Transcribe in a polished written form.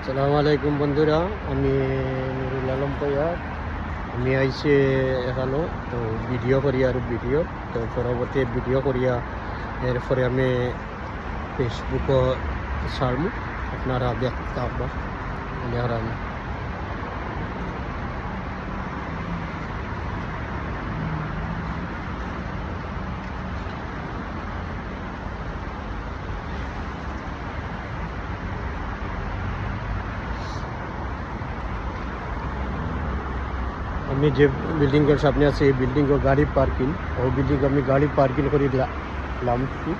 আসসালামু আলাইকুম বন্ধুরা, আমি নুরুল আলম তৈয়ার। আমি আইসে এখানো তো ভিডিও করি আর ভিডিও তো পরবর্তী ভিডিও করিয়া এরপরে আমি ফেসবুকও ছাড়ব, আপনারা দেখতে থাকবেন। আমি যে বিল্ডিংয়ের সামনে আছে এই বিল্ডিংও গাড়ি পার্কিং, ও বিল্ডিং আমি গাড়ি পার্কিং করে লামছি।